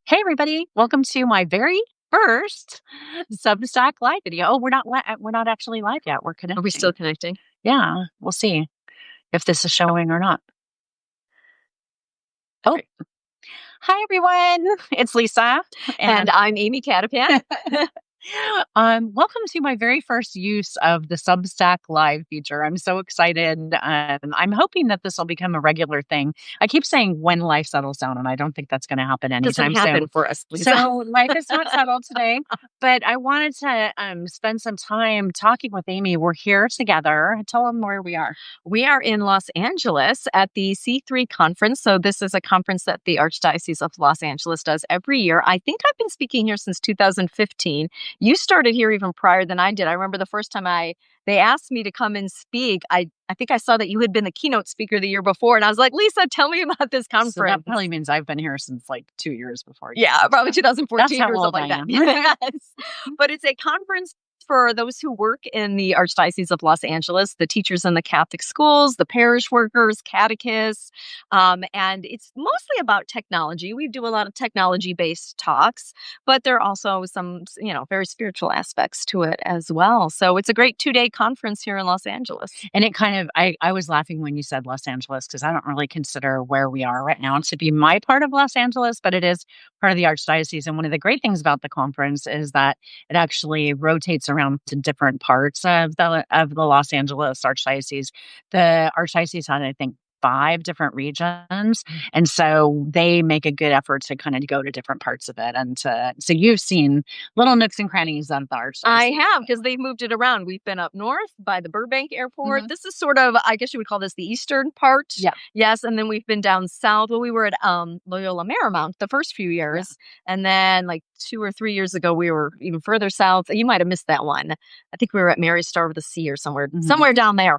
Hey everybody, welcome to my very first Substack live video. Oh, we're not actually live yet. We're Are we still connecting. connecting? Yeah, we'll see if this is showing or not. Oh, Great. hi everyone. It's Lisa And and I'm Amy Cattapan. welcome to my very first use of the Substack Live feature. I'm so excited. I'm hoping that this will become a regular thing. I keep saying when life settles down, and I don't think that's going to happen Doesn't anytime soon. happen for us, Lisa. So life is not settled today, but I wanted to spend some time talking with Amy. We're here together. Tell them where we are. We are in Los Angeles at the C3 conference. So, this is a conference that the Archdiocese of Los Angeles does every year. I think I've been speaking here since 2015. You started here even prior than I did. I remember the first time they asked me to come and speak. I think I saw that you had been the keynote speaker the year before. And I was like, Lisa, tell me about this So that conference. probably means I've been here since like 2 years before you. Yeah, probably That's 2014 how or old something I like that. am. Yes. But it's a conference for those who work in the Archdiocese of Los Angeles, the teachers in the Catholic schools, the parish workers, catechists. And it's mostly about technology. We do a lot of technology-based talks, but there are also some, very spiritual aspects to it as well. So it's a great 2-day conference here in Los Angeles. And it kind of, I was laughing when you said Los Angeles because I don't really consider where we are right now to be my part of Los Angeles, but it is part of the Archdiocese. And one of the great things about the conference is that it actually rotates around to different parts of the Los Angeles Archdiocese. The Archdiocese had, I think, 5 different regions. And so they make a good effort to kind of go to different parts of it. And so you've seen little nooks and crannies of the I Archdiocese. have, because they've moved it around. We've been up north by the Burbank Airport. Mhm. This is sort of, I guess you would call this the eastern part. Yeah. Yes, and then we've been down south. Well, we were at Loyola Marymount the first few Yeah. years, and then like 2 or 3 years ago, we were even further south. You might have missed that one. I think we were at Mary's Star of the Sea or Mhm. somewhere down there.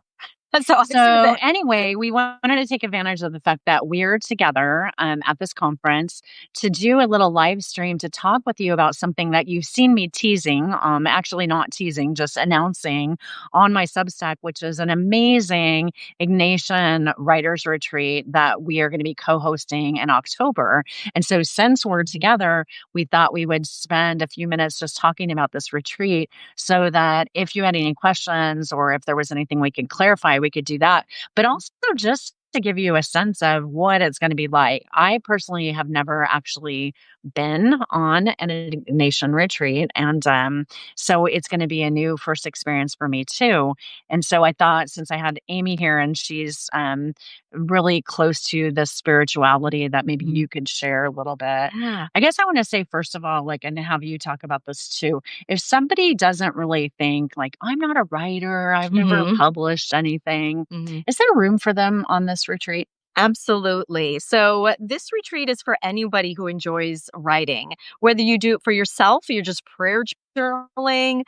And so I've seen So that. anyway, we wanted to take advantage of the fact that we're together at this conference to do a little live stream to talk with you about something that you've seen me teasing, actually not teasing, just announcing on my Substack, which is an amazing Ignatian writers retreat that we are going to be co-hosting in October. And so since we're together, we thought we would spend a few minutes just talking about this retreat so that if you had any questions or if there was anything we could clarify, we could do that. But also just to give you a sense of what it's going to be like. I personally have never actually been on an Ignatian retreat. And so it's going to be a new first experience for me too. And so I thought since I had Amy here and she's really close to the spirituality that maybe you could share a little bit. Yeah. I guess I want to say, first of all, like, and have you talk about this too, if somebody doesn't really think like I'm not a writer, I've never Mhm. published anything, Mhm. is there room for them on this retreat? Absolutely. So, this retreat is for anybody who enjoys writing, whether you do it for yourself, or you're just prayer journaling,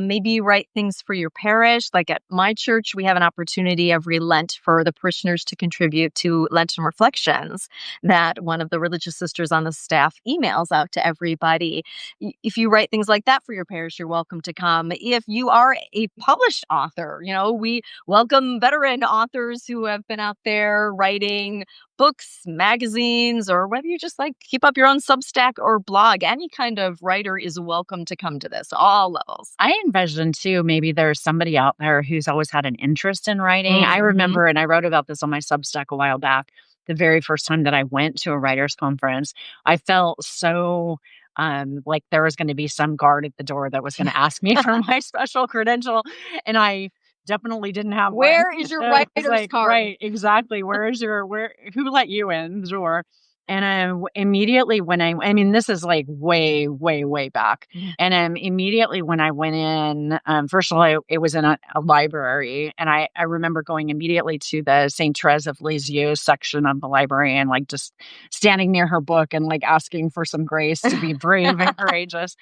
maybe you write things for your parish. Like at my church, we have an opportunity every Lent for the parishioners to contribute to Lenten reflections that one of the religious sisters on the staff emails out to everybody. If you write things like that for your parish, you're welcome to come. If you are a published author, we welcome veteran authors who have been out there writing books, magazines, or whether you just like keep up your own Substack or blog. Any kind of writer is welcome to come to this, all levels. I envision too, maybe there's somebody out there who's always had an interest in writing. I Mm-hmm. remember, and I wrote about this on my Substack a while back, the very first time that I went to a writer's conference, I felt so like there was going to be some guard at the door that was going to ask me for my special credential. And I definitely didn't have one. Where is your So it was writer's like, card? right, exactly. Who let you in the door? And immediately when I mean, this is like way, way, way back. And immediately when I went in, first of all, it was in a library. And I remember going immediately to the St. Therese of Lisieux section of the library and like just standing near her book and like asking for some grace to be brave and courageous.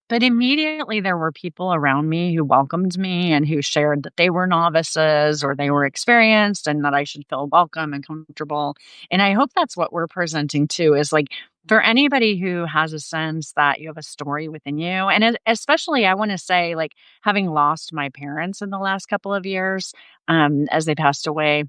But immediately there were people around me who welcomed me and who shared that they were novices or they were experienced and that I should feel welcome and comfortable. And I hope that's what we're presenting too is like for anybody who has a sense that you have a story within you. And especially, I want to say, like, having lost my parents in the last couple of years as they passed away,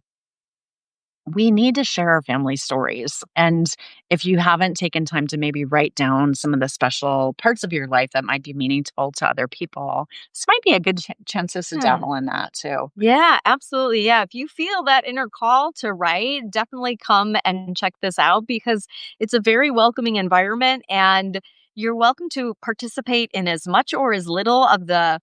we need to share our family stories. And if you haven't taken time to maybe write down some of the special parts of your life that might be meaningful to other people, this might be a good chance to Yeah. dabble in that too. Yeah, absolutely. Yeah. If you feel that inner call to write, definitely come and check this out because it's a very welcoming environment and you're welcome to participate in as much or as little of the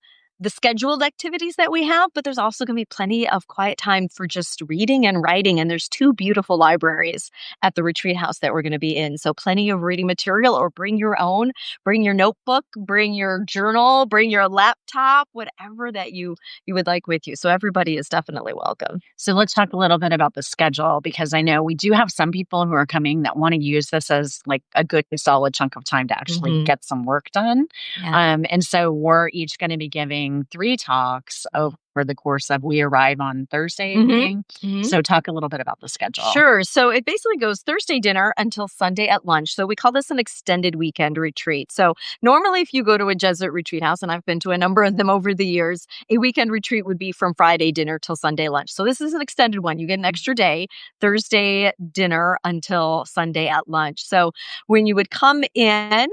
scheduled activities that we have, but there's also going to be plenty of quiet time for just reading and writing. And there's two beautiful libraries at the retreat house that we're going to be in. So plenty of reading material or bring your own, bring your notebook, bring your journal, bring your laptop, whatever that you would like with you. So everybody is definitely welcome. So let's talk a little bit about the schedule because I know we do have some people who are coming that want to use this as like a good solid chunk of time to actually Hmm. get some work done. Yeah. And so we're each going to be giving 3 talks over the course of we arrive on Thursday Hmm. evening. Hmm. So talk a little bit about the schedule. Sure. So it basically goes Thursday dinner until Sunday at lunch. So we call this an extended weekend retreat. So normally, if you go to a Jesuit retreat house, and I've been to a number of them over the years, a weekend retreat would be from Friday dinner till Sunday lunch. So this is an extended one. You get an extra day, Thursday dinner until Sunday at lunch. So when you would come in,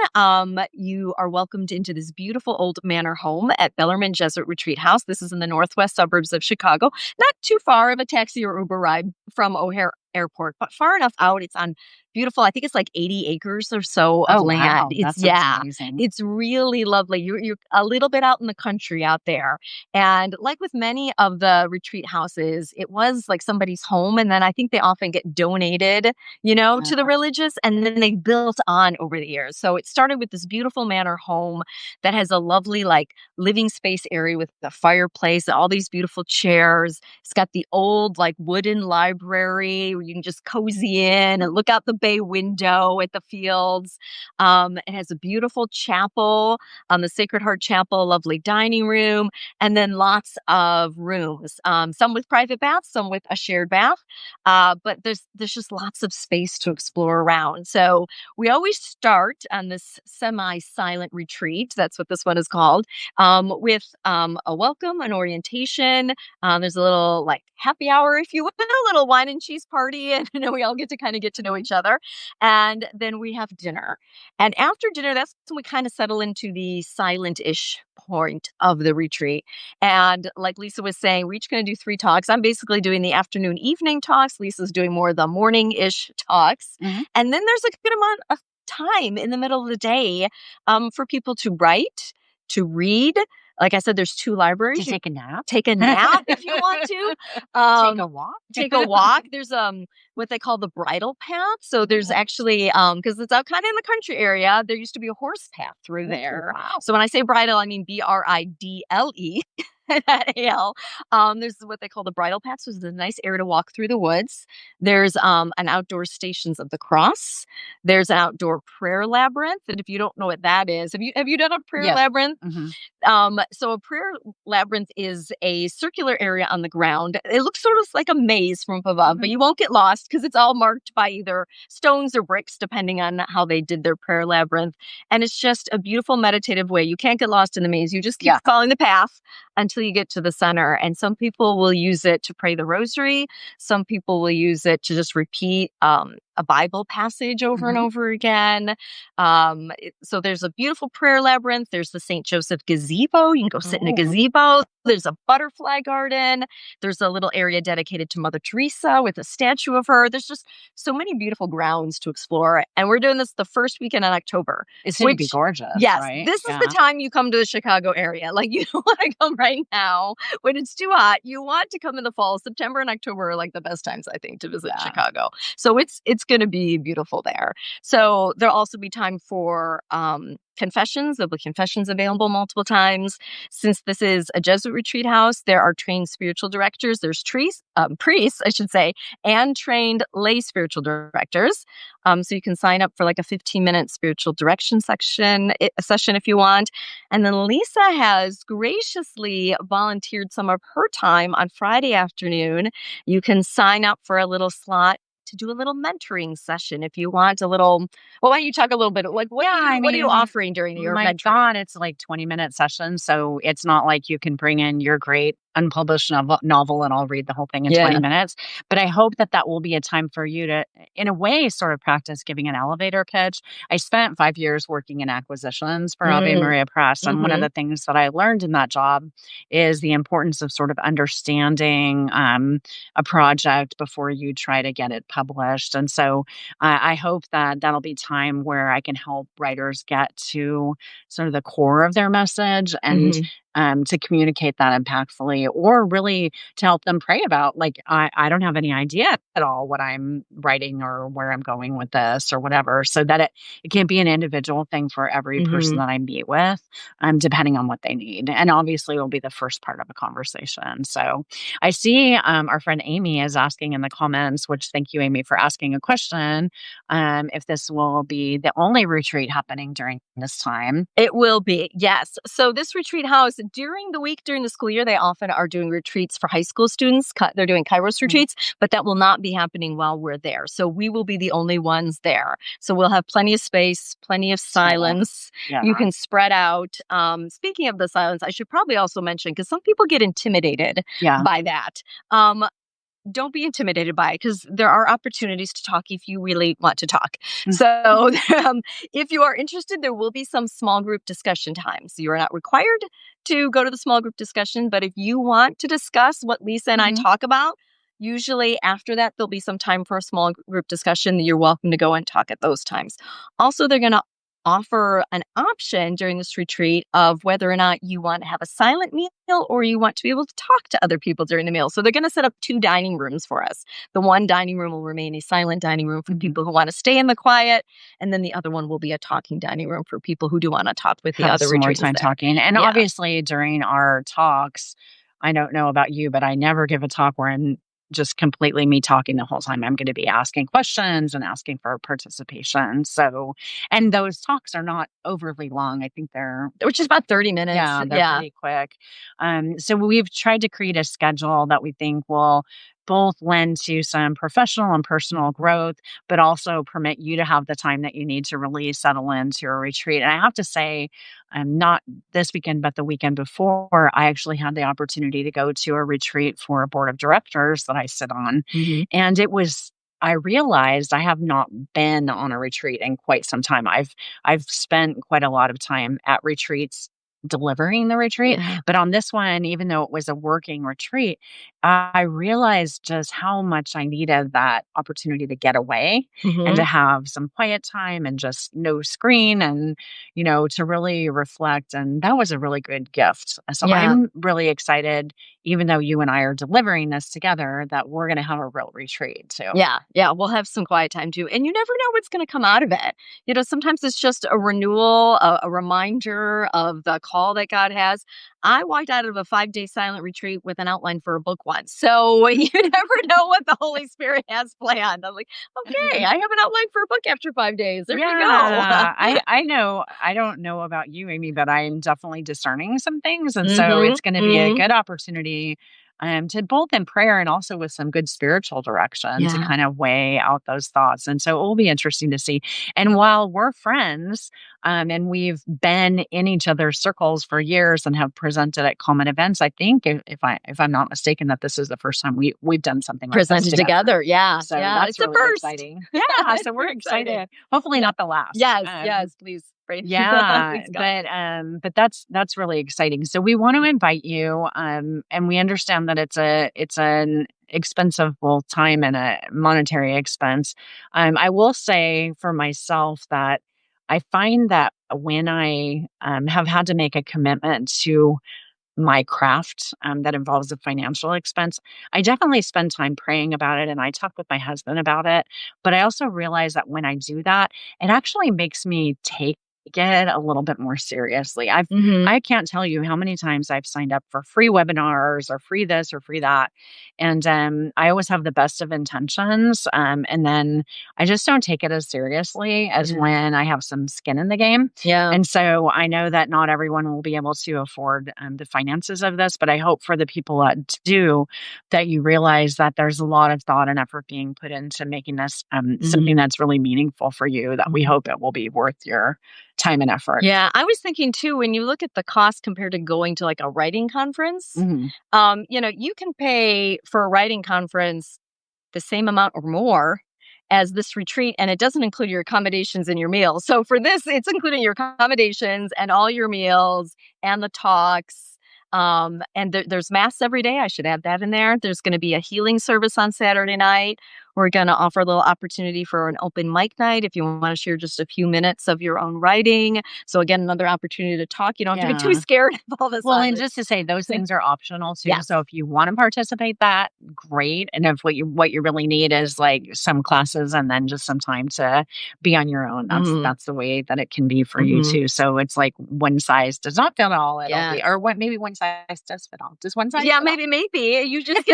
you are welcomed into this beautiful old manor home at Bellarmine Jesuit Retreat House. This is in the northwest suburbs of Chicago, not too far of a taxi or Uber ride from O'Hare Airport, but far enough out. It's on beautiful, I think it's like 80 acres or so of Oh, land. wow. It's, That sounds yeah, amazing. it's really lovely. You're a little bit out in the country out there. And like with many of the retreat houses, it was like somebody's home. And then I think they often get donated, to the religious. And then they built on over the years. So it started with this beautiful manor home that has a lovely, like, living space area with the fireplace, all these beautiful chairs. It's got the old, like, wooden library where you can just cozy in and look out the bay window at the fields. It has a beautiful chapel, the Sacred Heart Chapel, a lovely dining room, and then lots of rooms, some with private baths, some with a shared bath. But there's just lots of space to explore around. So we always start on this semi-silent retreat. That's what this one is called, with a welcome, an orientation. There's a little like happy hour, if you will, a little wine and cheese party, and we all get to kind of get to know each other. And then we have dinner. And after dinner, that's when we kind of settle into the silent-ish point of the retreat. And like Lisa was saying, we're each going to do 3 talks. I'm basically doing the afternoon, evening talks. Lisa's doing more of the morning-ish talks. Mhm. And then there's a good amount of time in the middle of the day for people to write, to read. Like I said, there's 2 libraries. To You take a nap? take a nap if you want to. Take Um, a walk? take a walk. There's what they call the bridle path. So there's actually because it's out kind of in the country area, there used to be a horse path through Oh, there. wow. So when I say bridle, I mean BRIDLE. AL. There's what they call the bridle path. So there's a nice area to walk through the woods. There's an outdoor Stations of the Cross. There's an outdoor prayer labyrinth. And if you don't know what that is, have you done a prayer Yes. labyrinth? Mhm. So a prayer labyrinth is a circular area on the ground. It looks sort of like a maze from above, but Mhm. you won't get lost because it's all marked by either stones or bricks, depending on how they did their prayer labyrinth. And it's just a beautiful meditative way. You can't get lost in the maze. You just keep Yeah. following the path until you get to the center. And some people will use it to pray the rosary. Some people will use it to just repeat a Bible passage over and Mhm. over again. So there's a beautiful prayer labyrinth. There's the St. Joseph gazebo. You can go sit in a Oh. gazebo. There's a butterfly garden. There's a little area dedicated to Mother Teresa with a statue of her. There's just so many beautiful grounds to explore. And we're doing this the first weekend in October, It's gonna be which, gorgeous, yes, right? this is the Yeah. time you come to the Chicago area. Like, you don't want to come right now when it's too hot. You want to come in the fall. September and October are like the best times, I think, to visit Yeah. Chicago. So it's going to be beautiful there. So there'll also be time for confessions. There'll be confessions available multiple times. Since this is a Jesuit retreat house, there are trained spiritual directors. There's priests, I should say, and trained lay spiritual directors. So you can sign up for like a 15-minute spiritual direction a session if you want. And then Lisa has graciously volunteered some of her time on Friday afternoon. You can sign up for a little slot to do a little mentoring session if you want a little. Well, why don't you talk a little bit like Yeah, I what are you mean, offering during your my mentoring? God, it's like 20-minute sessions, so it's not like you can bring in your great unpublished novel and I'll read the whole thing in 20 Yeah. minutes. But I hope that that will be a time for you to, in a way, sort of practice giving an elevator pitch. I spent 5 years working in acquisitions for Ave Mm. Maria Press. And one of Mhm. the things that I learned in that job is the importance of sort of understanding a project before you try to get it published. And so I hope that that'll be time where I can help writers get to sort of the core of their message and Mhm. to communicate that impactfully or really to help them pray about, like, I don't have any idea at all what I'm writing or where I'm going with this or whatever, so that it can't be an individual thing for every person Mhm. that I meet with, depending on what they need. And obviously, it will be the first part of a conversation. So I see our friend Amy is asking in the comments, which thank you, Amy, for asking a question, if this will be the only retreat happening during this time. It will be, yes. So this retreat house, during the week, during the school year, they often are doing retreats for high school students. They're doing Kairos Mm, retreats, but that will not be happening while we're there. So we will be the only ones there. So we'll have plenty of space, plenty of small. silence. You Yeah. can spread out. Speaking of the silence, I should probably also mention, because some people get intimidated Yeah. by that. Um, don't be intimidated by it, because there are opportunities to talk if you really want to talk. Mm, So, if you are interested, there will be some small group discussion times. You are not required to go to the small group discussion, but if you want to discuss what Lisa and I mhm. talk about, usually after that, there'll be some time for a small group discussion. You're welcome to go and talk at those times. Also, they're going to offer an option during this retreat of whether or not you want to have a silent meal or you want to be able to talk to other people during the meal. So they're going to set up two dining rooms for us. The one dining room will remain a silent dining room for Mhm. people who want to stay in the quiet, and then the other one will be a talking dining room for people who do want to talk with the Have other some more retreatants time there. talking. And Yeah. obviously, during our talks, I don't know about you, but I never give a talk where I'm just completely me talking the whole time. I'm going to be asking questions and asking for participation. So, and those talks are not overly long. I think they're, Which is about 30 minutes. yeah, they're Yeah. pretty quick. So we've tried to create a schedule that we think will both lend to some professional and personal growth, but also permit you to have the time that you need to really settle into a retreat. And I have to say, not this weekend, but the weekend before, I actually had the opportunity to go to a retreat for a board of directors that I sit on. Hmm. And it was, I realized I have not been on a retreat in quite some time. I've spent quite a lot of time at retreats delivering the retreat, Yeah. but on this one, even though it was a working retreat, I realized just how much I needed that opportunity to get away and to Hmm. have some quiet time and just no screen and, to really reflect. And that was a really good gift. So Yeah. I'm really excited, even though you and I are delivering this together, that we're going to have a real retreat too. Yeah, yeah, we'll have some quiet time too, and you never know what's gonna come out of it. Sometimes it's just a renewal, a reminder of the call that God has. I walked out of a 5-day silent retreat with an outline for a book once, so you never know what the Holy Spirit has planned. I'm like, "Okay, I have an outline for a book after 5 days. There you go." Yeah, I know. I don't know about you, Amy, but I'm definitely discerning some things, and so Mhm, it's going to be a mhm. good opportunity, to both in prayer and also with some good spiritual direction to Yeah. kind of weigh out those thoughts. And so it will be interesting to see. And while we're friends, and we've been in each other's circles for years and have presented at common events, I think if I'm not mistaken, that this is the first time we've done something like this Presented together. together, yeah, So yeah, that's it's a really first. exciting. Yeah, It's so we're very exciting. excited. Hopefully Yeah. not the last. Yes, yes, please pray. Yeah, Please God. but that's really exciting. So we want to invite you, and we understand that it's an expensive both time and a monetary expense. I will say for myself that I find that when I have had to make a commitment to my craft, that involves a financial expense, I definitely spend time praying about it and I talk with my husband about it. But I also realize that when I do that, it actually makes me take it a little bit more seriously. Mhm. I can't tell you how many times I've signed up for free webinars or free this or free that. And I always have the best of intentions. And then I just don't take it as seriously as Yeah. when I have some skin in the game. Yeah. And so I know that not everyone will be able to afford the finances of this, but I hope for the people that do, that you realize that there's a lot of thought and effort being put into making this something Mhm. that's really meaningful for you, that we Mhm. hope it will be worth your time and effort. Yeah, I was thinking too, when you look at the cost compared to going to like a writing conference, Mhm. you can pay for a writing conference the same amount or more as this retreat, and it doesn't include your accommodations and your meals. So for this, it's including your accommodations and all your meals and the talks. And there's mass every day. I should add that in there. There's going to be a healing service on Saturday night. We're going to offer a little opportunity for an open mic night if you want to share just a few minutes of your own writing. So again, another opportunity to talk. You don't have to get too Yeah. scared of all this. Well, and just to say those things are optional too. Yes. So if you want to participate, that great. And if what you really need is like some classes and then just some time to be on your own, Mhm. that's the way that it can be for you Mhm. too. So it's like one size does not fit all. It'll Yeah. be, or what, maybe one size does fit all. Does one size Yeah, fit all? maybe. You get to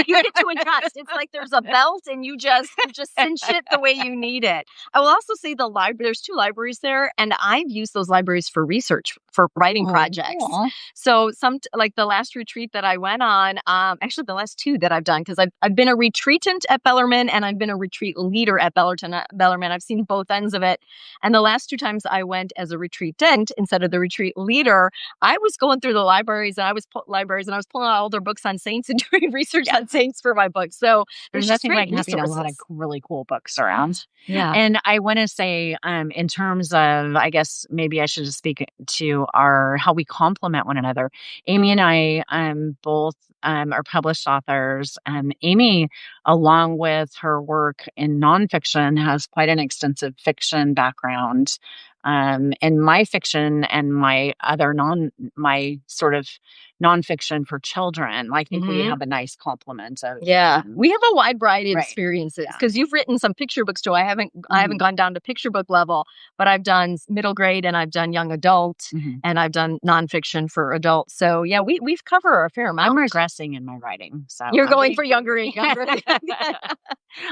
adjust. It's like there's a belt and you just cinch it the way you need it. I will also say the library, there's 2 libraries there, and I've used those libraries for research for writing Oh, projects. cool. So like the last retreat that I went on, actually the last 2 that I've done, because I've been a retreatant at Bellarmine and I've been a retreat leader at Bellarmine. I've seen both ends of it. And the last 2 times I went as a retreatant instead of the retreat leader, I was going through the libraries and I was pulling out all their books on saints and doing research on saints for my book. So There's there's just nothing great like having a lot of resources. really cool books around. Yeah. And I want to say, in terms of, I guess maybe I should just speak to our how we complement one another. Amy and I, both are published authors. Amy, along with her work in nonfiction, has quite an extensive fiction background. And my fiction and my sort of nonfiction for children. I think we Mhm. have a nice complement of, Yeah. We have a wide variety of right. experiences Yeah. because you've written some picture books too. I haven't Mhm. gone down to picture book level, but I've done middle grade and I've done young adult Mhm. and I've done nonfiction for adults. So yeah, we've covered a fair I'm amount. regressing in my writing, so You're I'm going getting for younger and younger.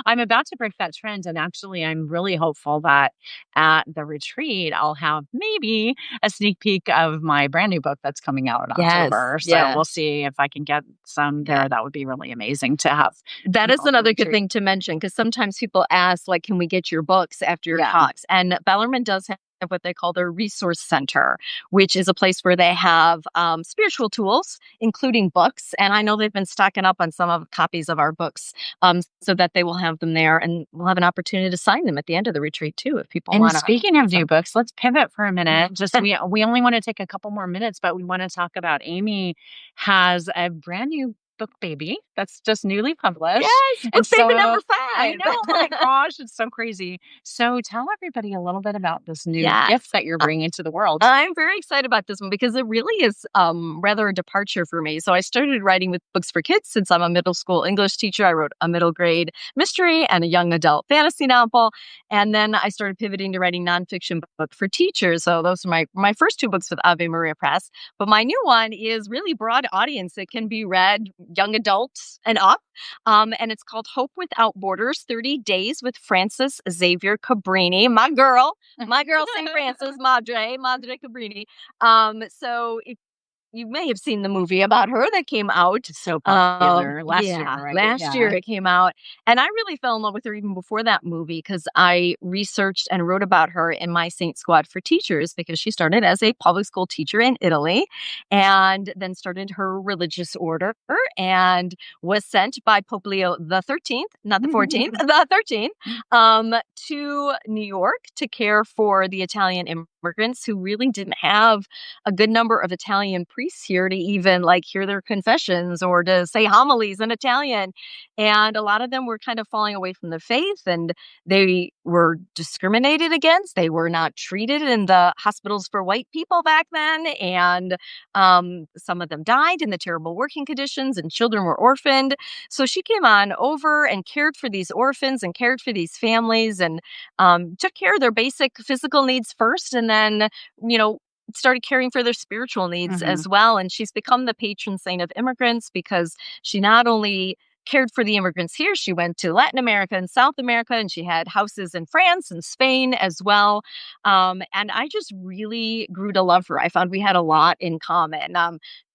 I'm about to break that trend, and actually, I'm really hopeful that at the retreat, I'll have maybe a sneak peek of my brand new book that's coming out in Yes. October. So Yeah. we'll see if I can get some Yeah. there. That would be really amazing to have That you is know, at the another good retreat. thing to mention because sometimes people ask, like, can we get your books after your Yeah. talks? And Bellarmine does have what they call their resource center, which is a place where they have spiritual tools, including books. And I know they've been stocking up on some of copies of our books so that they will have them there and we'll have an opportunity to sign them at the end of the retreat too if people And want to. speaking of new books, let's pivot for a minute. Just we only want to take a couple more minutes, but we want to talk about Amy has a brand new book baby that's just newly published. Yes, And book baby number so I 5. know, oh my gosh, it's so crazy. So tell everybody a little bit about this new Yes. gift that you're bringing to the world. I'm very excited about this one because it really is rather a departure for me. So I started writing with books for kids since I'm a middle school English teacher. I wrote a middle grade mystery and a young adult fantasy novel. And then I started pivoting to writing nonfiction book for teachers. So those are my first 2 books with Ave Maria Press. But my new one is really broad audience. It can be read young adults and up. And it's called Hope Without Borders, 30 Days with Frances Xavier Cabrini, my girl St. Francis, Madre Cabrini. So if you may have seen the movie about her that came out. It's so popular last year, Yeah, right? last year Yeah. it came out. And I really fell in love with her even before that movie because I researched and wrote about her in my Saint Squad for Teachers because she started as a public school teacher in Italy and then started her religious order and was sent by Pope Leo the 13th, not the 14th, the 13th, to New York to care for the Italian immigrants who really didn't have a good number of Italian priests here to even like hear their confessions or to say homilies in Italian. And a lot of them were kind of falling away from the faith and they were discriminated against. They were not treated in the hospitals for white people back then. And some of them died in the terrible working conditions and children were orphaned. So she came on over and cared for these orphans and cared for these families and took care of their basic physical needs first and then, started caring for their spiritual needs Mhm. as well. And she's become the patron saint of immigrants because she not only cared for the immigrants here, she went to Latin America and South America, and she had houses in France and Spain as well. And I just really grew to love her. I found we had a lot in common.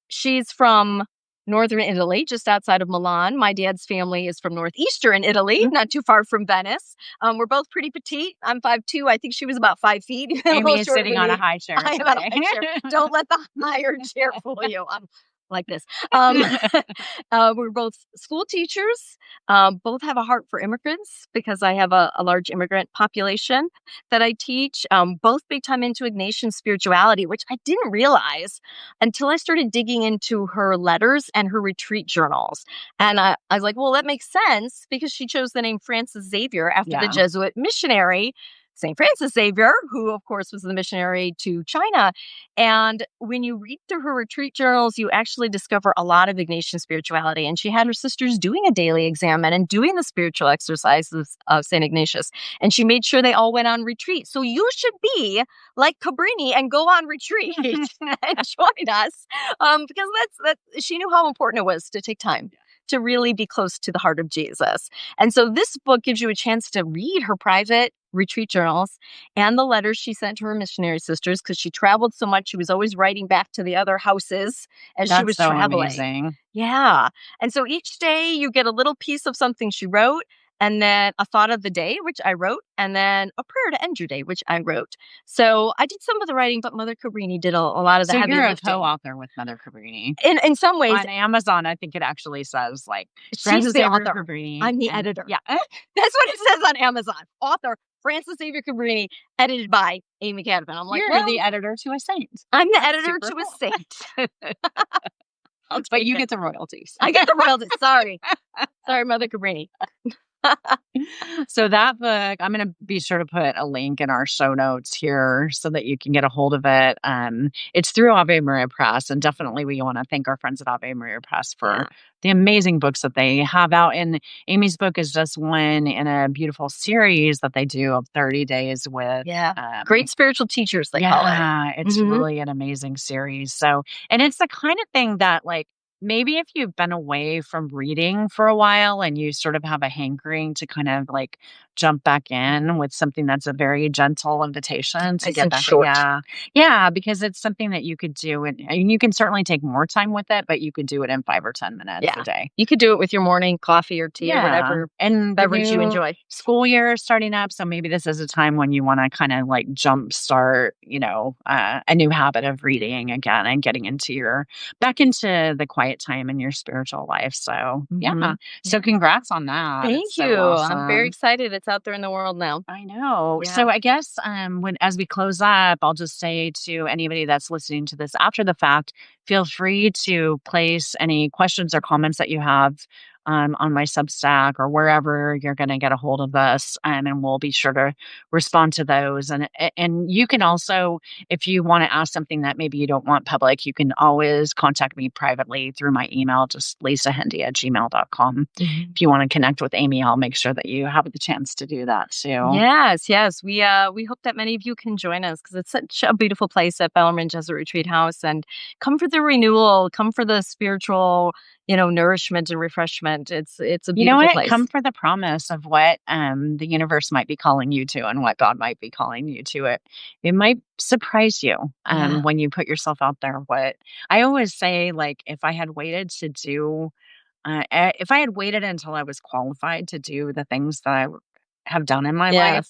She's from northern Italy, just outside of Milan. My dad's family is from northeastern Italy, not too far from Venice. We're both pretty petite. I'm 5'2". I think she was about 5 feet, a Amy little is shorter sitting than on a me. high chair I am on a today. high chair. Don't let the higher chair fool you. I'm like this. We're both school teachers, both have a heart for immigrants because I have a large immigrant population that I teach. Both big time into Ignatian spirituality, which I didn't realize until I started digging into her letters and her retreat journals. And I was like, well, that makes sense because she chose the name Francis Xavier after the Yeah. Jesuit missionary, St. Francis Xavier, who, of course, was the missionary to China. And when you read through her retreat journals, you actually discover a lot of Ignatian spirituality. And she had her sisters doing a daily examen and doing the spiritual exercises of St. Ignatius. And she made sure they all went on retreat. So you should be like Cabrini and go on retreat and join us because she knew how important it was to take time to really be close to the heart of Jesus. And so this book gives you a chance to read her private retreat journals and the letters she sent to her missionary sisters because she traveled so much. She was always writing back to the other houses as she That's was so traveling. amazing. Yeah. And so each day you get a little piece of something she wrote, and then a thought of the day, which I wrote, and then a prayer to end your day, which I wrote. So I did some of the writing, but Mother Cabrini did a lot of the So heavy you're a lifting. co-author with Mother Cabrini. In some ways, On Amazon, I think it actually says like she's Francis the Xavier author. Cabrini. I'm the and, editor. Yeah. That's what it says on Amazon. Author Francis Xavier Cabrini, edited by Amy Cattapan. I'm like, You're well, the editor to a saint. I'm the editor Super to a cool. saint. I'll But take you it. get the royalties. I get the royalties. Sorry, Mother Cabrini. So that book, I'm going to be sure to put a link in our show notes here so that you can get a hold of it. It's through Ave Maria Press, and definitely we want to thank our friends at Ave Maria Press for the amazing books that they have out. And Amy's book is just one in a beautiful series that they do of 30 days with. Great spiritual teachers, they call it. Yeah, it's really an amazing series. So, and it's the kind of thing that like maybe if you've been away from reading for a while and you sort of have a hankering to kind of like jump back in with something that's a very gentle invitation to Nice get and back. short. Yeah, because it's something that you could do. And you can certainly take more time with it, but you could do it in 5 or 10 minutes a day. You could do it with your morning coffee or tea or whatever and beverage you enjoy. School year is starting up, so maybe this is a time when you want to kind of like jumpstart, a new habit of reading again and getting back into the quiet time in your spiritual life. So so congrats on that. Thank It's so you. awesome. I'm very excited. It's out there in the world now. I know. Yeah. So I guess as we close up, I'll just say to anybody that's listening to this after the fact, feel free to place any questions or comments that you have on my Substack or wherever you're going to get a hold of us, and we'll be sure to respond to those. And you can also, if you want to ask something that maybe you don't want public, you can always contact me privately through my email, just lisahendey@gmail.com. If you want to connect with Amy, I'll make sure that you have the chance to do that too. Yes. We hope that many of you can join us because it's such a beautiful place at Bellarmine Jesuit Retreat House, and come for the renewal, come for the spiritual, nourishment and refreshment. It's a beautiful place. Come for the promise of what the universe might be calling you to and what God might be calling you to. It might surprise you when you put yourself out there. What I always say, like, if I had waited until I was qualified to do the things that I have done in my life,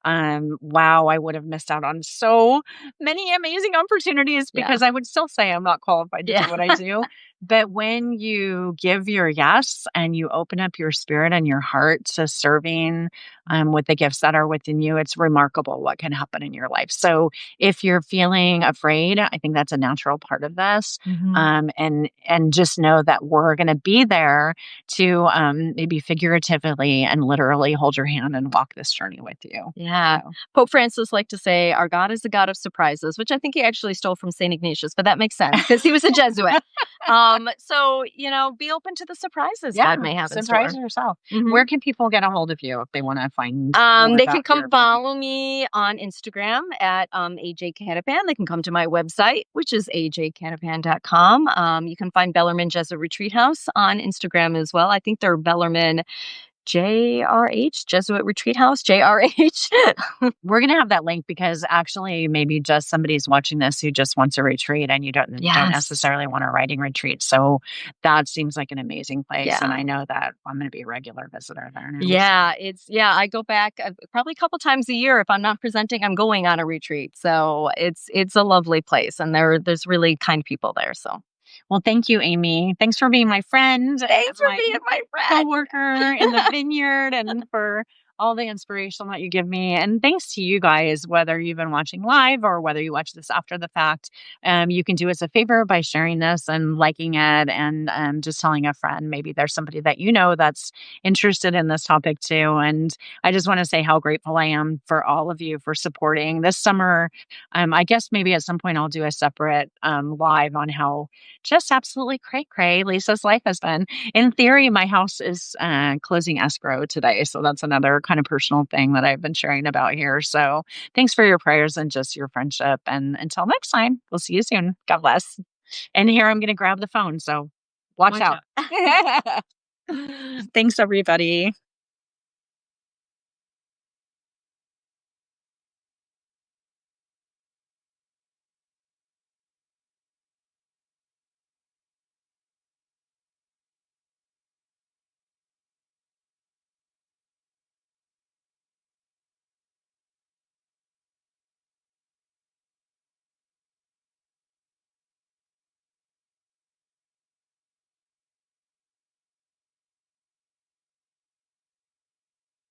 wow, I would have missed out on so many amazing opportunities because I would still say I'm not qualified to do what I do. But when you give your yes and you open up your spirit and your heart to serving with the gifts that are within you, it's remarkable what can happen in your life. So if you're feeling afraid, I think that's a natural part of this. And just know that we're going to be there to maybe figuratively and literally hold your hand and walk this journey with you. Yeah. So. Pope Francis liked to say, our God is a God of surprises, which I think he actually stole from St. Ignatius, but that makes sense because he was a Jesuit. So, be open to the surprises God may have in store. Surprise yourself. Where can people get a hold of you if they want to find they can come follow me on Instagram at AJ Cattapan. They can come to my website, which is ajcattapan.com. You can find Bellarmine Jesuit Retreat House on Instagram as well. I think they're Bellarmine JRH, Jesuit Retreat House, JRH. We're gonna have that link because actually maybe just somebody's watching this who just wants a retreat and you don't Yes. necessarily want a writing retreat. So that seems like an amazing place. And Yeah. I know that I'm gonna be a regular visitor there now. Yeah, I go back probably a couple times a year. If I'm not presenting, I'm going on a retreat. So it's a lovely place, and there's really kind people there. So Well, thank you, Amy. Thanks for being my friend, thanks for my being my coworker in the friend. vineyard, and for all the inspiration that you give me. And thanks to you guys, whether you've been watching live or whether you watch this after the fact. You can do us a favor by sharing this and liking it, and just telling a friend. Maybe there's somebody that you know that's interested in this topic too. And I just want to say how grateful I am for all of you for supporting this summer. I guess maybe at some point I'll do a separate live on how just absolutely cray cray Lisa's life has been. In theory, my house is closing escrow today. So that's another kind of personal thing that I've been sharing about here. So thanks for your prayers and just your friendship. And until next time, we'll see you soon. God bless. And here I'm going to grab the phone. So watch Watch out. out. Thanks, everybody.